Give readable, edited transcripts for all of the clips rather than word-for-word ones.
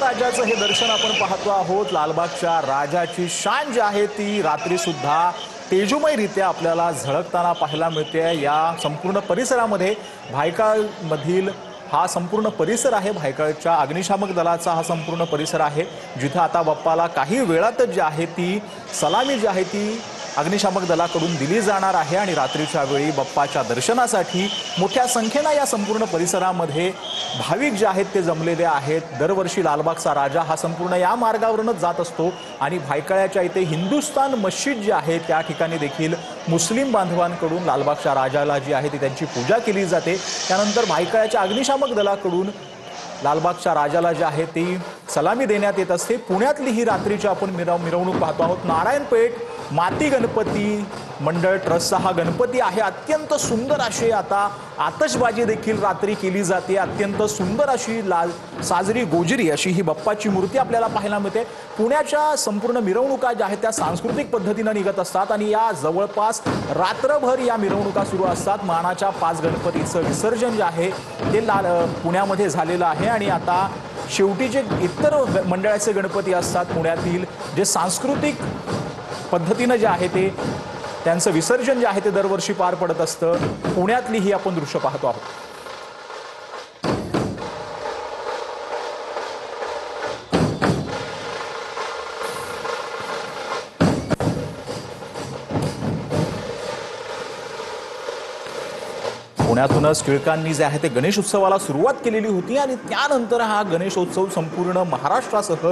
राजाचं हे दर्शन आपण पाहतो आहोत। लालबागच्या राजाची शान जी आहे ती रात्री सुद्धा तेजोमयरित्या आपल्याला झळकताना पाहायला मिळते। या संपूर्ण परिसरामध्ये भायखळा मधील हा संपूर्ण परिसर आहे, भायखळाच्या अग्निशामक दलाचा हा संपूर्ण परिसर आहे, जिथे आता बाप्पाला काही वेळातच जी आहे ती सलामी जी आहे ती अग्निशामक दलाकडून दिली जाणार आहे। आणि रात्रीच्या वेळी बाप्पाच्या दर्शनासाठी मोठ्या संख्येने या संपूर्ण परिसरामध्ये भाविक जे आहेत ते जमलेले आहेत। दरवर्षी लालबागचा राजा हा संपूर्ण या मार्गावरूनच जात असतो आणि भायखळ्याच्या इथे हिंदुस्तान मस्जिद जी आहे त्या ठिकाणी देखील मुस्लिम बांधवांकडून लालबागच्या राजाला जी आहे ती त्यांची पूजा केली जाते। त्यानंतर भायखळ्याच्या अग्निशामक दलाकडून लालबागच्या राजाला जी आहे ती सलामी देण्यात येत असते। पुण्यातली ही रात्रीची आपण मिरवणूक पाहतो आहोत। नारायणपेठ माती गणपती मंडळ ट्रस्टचा हा गणपती आहे। अत्यंत सुंदर अशी आता आतषबाजी देखील रात्री केली जाते। अत्यंत सुंदर अशी लाल साजरी गोजरी अशी ही बाप्पाची मूर्ती आपल्याला पाहायला मिळते। पुण्याच्या संपूर्ण मिरवणुका ज्या आहेत त्या सांस्कृतिक पद्धतीने निघत असतात आणि या जवळपास रात्रभर या मिरवणुका सुरू असतात। मानाच्या 5 गणपतीचं विसर्जन जे आहे ते पुण्यामध्ये झालेलं आहे आणि आता शेवटी जे इतर मंडळाचे गणपती असतात पुण्यातील जे सांस्कृतिक पद्धतीने जे आहे ते त्यांचं विसर्जन जे आहे ते दरवर्षी पार पडत असतं। पुण्यातली ही आपण दृश्य पाहतो आहोत। पुण्यातूनच टिळकांनी जे आहे ते गणेश उत्सवाला सुरुवात केलेली होती आणि त्यानंतर हा गणेशोत्सव संपूर्ण महाराष्ट्रासह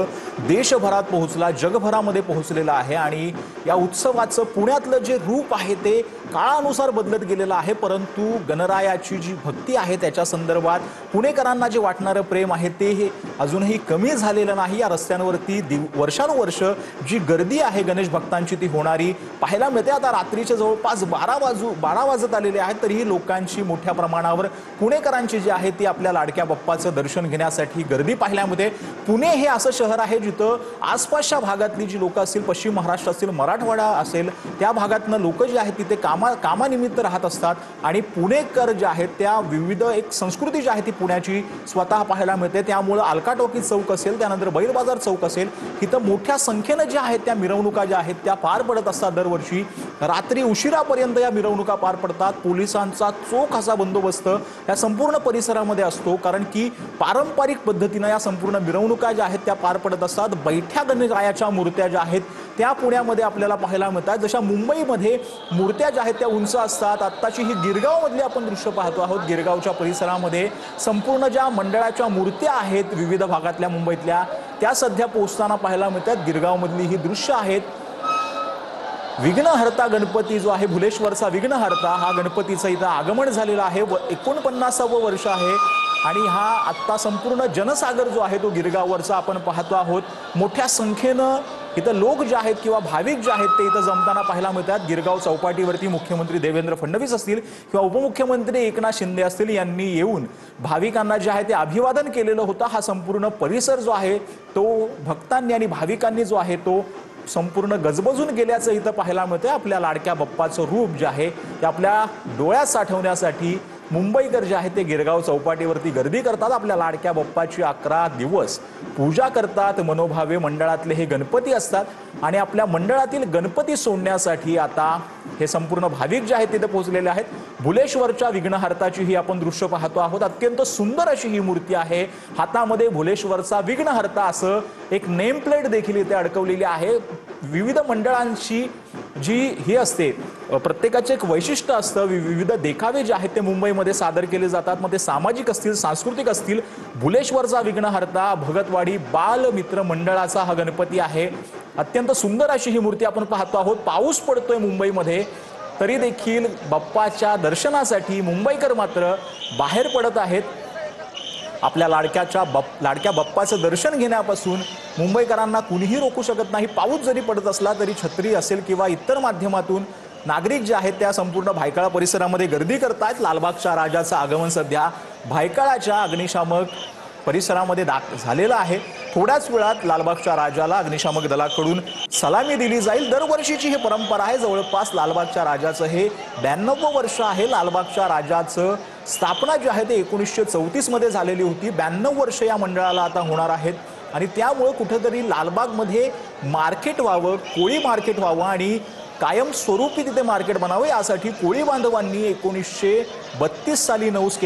देशभरात पोहोचला, जगभरामध्ये पोहोचलेला आहे। आणि या उत्सवाचं पुण्यातलं जे रूप आहे ते काळानुसार बदलत गेलेलं आहे, परंतु गणरायाची जी भक्ती आहे त्याच्या संदर्भात पुणेकरांना जे वाटणारं प्रेम आहे ते हे अजूनही कमी झालेलं नाही। या रस्त्यांवरती वर्षानुवर्ष जी गर्दी आहे गणेश भक्तांची ती होणारी पाहायला मिळते। आता रात्रीचे जवळपास 12 वाजत आलेले आहेत तरीही लोकांची मोठ्या प्रमाणावर पुणेकरांची जी आहे ती आपल्या लाडक्या बाप्पाचं दर्शन घेण्यासाठी गर्दी पाहायला मिळते। पुणे हे असं शहर आहे जिथं आसपासच्या भागातली जी लोक असतील, पश्चिम महाराष्ट्र असेल, मराठवाडा असेल, त्या भागातनं लोक जे आहेत तिथे कामानिमित्त राहत असतात आणि पुणेकर जे आहेत त्या विविध एक संस्कृती जी आहे ती पुण्याची स्वतः पाहायला मिळते। त्यामुळे अलका टॉकीज चौक असेल, त्यानंतर बैल बाजार चौक असेल, इथं मोठ्या संख्येने ज्या आहेत त्या मिरवणुका ज्या आहेत त्या पार पडत असतात। दरवर्षी रात्री उशिरापर्यंत या मिरवणुका पार पडतात। पोलिसांचा चोख असा बंदोबस्त या संपूर्ण परिसरामध्ये असतो, कारण की पारंपरिक पद्धतीने या संपूर्ण मिरवणुका ज्या आहेत त्या पार पडत असतात। बैठ्या गणरायाच्या मूर्त्या ज्या आहेत त्या पुण्यामध्ये आपल्याला पाहायला मिळतात। जशा मुंबईमध्ये मूर्त्या ज्या आहेत त्या उंच असतात, आत्ताची ही गिरगाव मधली आपण दृश्य पाहतो आहोत। गिरगावच्या परिसरामध्ये संपूर्ण ज्या मंडळाच्या मूर्त्या आहेत विविध भागातल्या मुंबईतल्या त्या सध्या पोहोचताना पाहायला मिळतात। गिरगाव मधली ही दृश्य आहेत। विघ्नहर्ता गणपती जो आहे, भुलेश्वरचा विघ्नहर्ता हा गणपतीचं इथं आगमन झालेलं आहे। 49वे वर्ष आहे आणि हा आत्ता संपूर्ण जनसागर जो आहे तो गिरगाववरचा आपण पाहतो आहोत। मोठ्या संख्येनं इथं लोक जे आहेत किंवा भाविक जे आहेत ते इथं जमताना पाहायला मिळतात। गिरगाव चौपाटीवरती मुख्यमंत्री देवेंद्र फडणवीस असतील किंवा उपमुख्यमंत्री एकनाथ शिंदे असतील यांनी येऊन भाविकांना जे आहे ते अभिवादन केलेलं होतं। हा संपूर्ण परिसर जो आहे तो भक्तांनी आणि भाविकांनी जो आहे तो संपूर्ण गजबजून गेल्याचं इथं पाहायला मिळतं। आपल्या लाडक्या बाप्पाचं रूप जे आहे ते आपल्या डोळ्यात साठवण्यासाठी मुंबईकर जे आहेत ते गिरगाव चौपाटीवरती गर्दी करतात। आपल्या लाडक्या बाप्पाची 11 दिवस पूजा करतात। मनोभावे मंडळातले हे गणपती असतात आणि आपल्या मंडळातील गणपती सोडण्यासाठी आता हे संपूर्ण भाविक जे आहेत तिथे पोहोचलेले आहेत। भुलेश्वरच्या विघ्नहर्ताची ही आपण दृश्य पाहतो आहोत। अत्यंत सुंदर अशी ही मूर्ती आहे। हातामध्ये भुलेश्वरचा विघ्नहर्ता असं एक नेम प्लेट देखील इथे अडकवलेली आहे। विविध मंडळांची जी ही असते, प्रत्येकाचे एक वैशिष्ट्य असतं। विविध देखावे जे आहेत ते मुंबईमध्ये सादर केले जातात, मग ते सामाजिक असतील, सांस्कृतिक असतील। भुलेश्वरचा विघ्नहर्ता भगतवाडी बालमित्र मंडळाचा हा गणपती आहे। अत्यंत सुंदर अशी ही मूर्ती आपण पाहतो आहोत। पाऊस पडतोय मुंबईमध्ये तरी देखील बाप्पाच्या दर्शनासाठी मुंबईकर मात्र बाहेर पडत आहेत। आपल्या लाडक्या बाप्पाचं दर्शन घेण्यापासून मुंबईकरांना कुणीही रोखू शकत नाही। पाऊस जरी पडत असला तरी छत्री असेल किंवा इतर माध्यमातून नागरिक जे आहेत त्या संपूर्ण भायखळा परिसरामध्ये गर्दी करतात। लालबागच्या राजाचं आगमन सध्या भायखळाच्या अग्निशामक परिसरामध्ये झालेला आहे। थोड्याच वेळात लालबागच्या राजाला अग्निशामक दलाकडून सलामी दिली जाईल। दरवर्षीची ही परंपरा आहे। जवळपास लालबागच्या राजाचं हे 92वं वर्ष आहे। लालबागच्या राजाचं स्थापना जी आहे ते 1934 मध्ये झालेली होती। 92 वर्ष या मंडळाला आता होणार आहेत। आणि त्यामुळे कुठेतरी लालबागमध्ये मार्केट व्हावं, कोळी मार्केट व्हावं आणि कायमस्वरूपी तिथे मार्केट बनावं यासाठी कोळी बांधवांनी 1932 साली नवस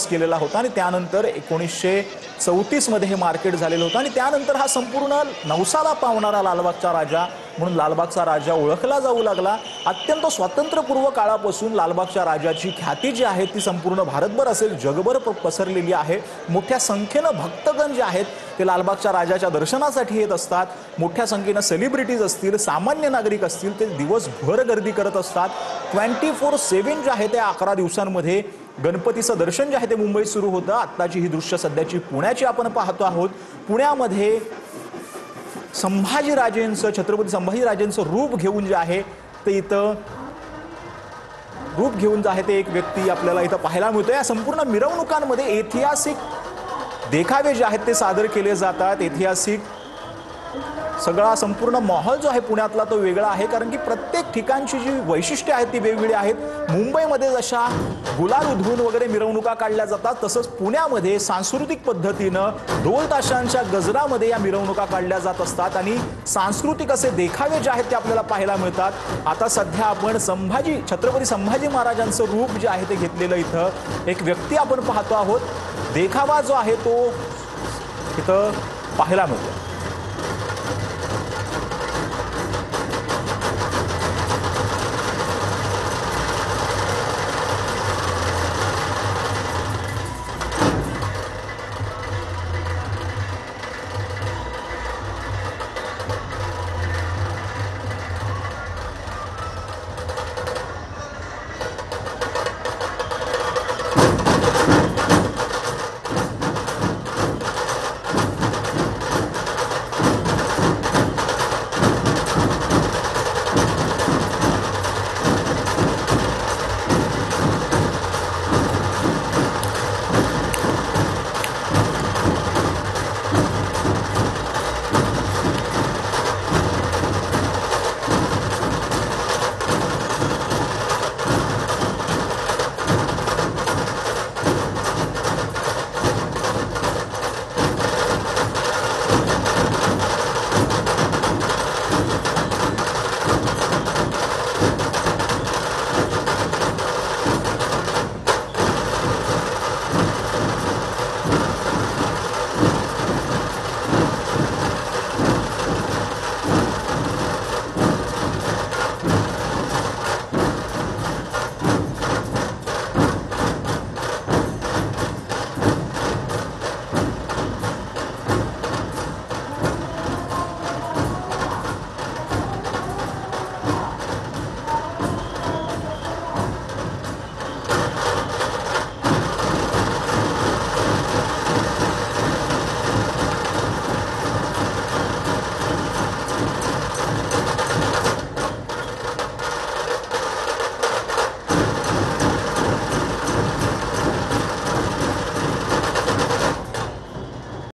केलेला होता आणि त्यानंतर 1934 मध्ये हे मार्केट झालेलं होतं आणि त्यानंतर हा संपूर्ण नवसाला पावणारा लालबागचा राजा म्हणून लालबागचा राजा ओळखला जाऊ लागला। अत्यंत स्वातंत्र्यपूर्व काळापासून लालबागच्या राजाची ख्याती जी आहे ती संपूर्ण भारतभर असेल जगभर पसरलेली आहे। मोठ्या संख्येनं भक्तगण जे आहेत ते लालबागच्या राजाच्या दर्शनासाठी येत असतात। मोठ्या संख्येनं सेलिब्रिटीज असतील, सामान्य नागरिक असतील, ते दिवसभर गर्दी करत असतात। 24/7 जे आहे ते 11 दिवसांमध्ये गणपतीचं दर्शन जे आहे ते मुंबईत सुरू होतं। आत्ताची ही दृश्य सध्याची पुण्याची आपण पाहतो आहोत। पुण्यामध्ये संभाजीराजेंचं, छत्रपती संभाजीराजेंचं रूप घेऊन जे आहे ते इथं एक व्यक्ती आपल्याला इथं पाहायला मिळतो। या संपूर्ण मिरवणुकांमध्ये ऐतिहासिक देखावे जे आहेत ते सादर केले जातात। ऐतिहासिक सगळा संपूर्ण माहोल जो आहे पुण्यातला तो वेगळा आहे, कारण की प्रत्येक ठिकाणची जी वैशिष्ट्ये आहेत ती वेगवेगळी आहेत। मुंबईमध्ये जशा गुलाल उधळून वगैरे मिरवणुका काढल्या जातात तसंच पुण्यामध्ये सांस्कृतिक पद्धतीनं ढोल ताशांच्या गजरामध्ये या मिरवणुका काढल्या जात असतात आणि सांस्कृतिक असे देखावे जे आहेत ते आपल्याला पाहायला मिळतात। आता सध्या आपण छत्रपती संभाजी महाराजांचं रूप जे आहे ते घेतलेलं इथं एक व्यक्ती आपण पाहतो आहोत। देखावा जो आहे तो इथं पाहायला मिळतो।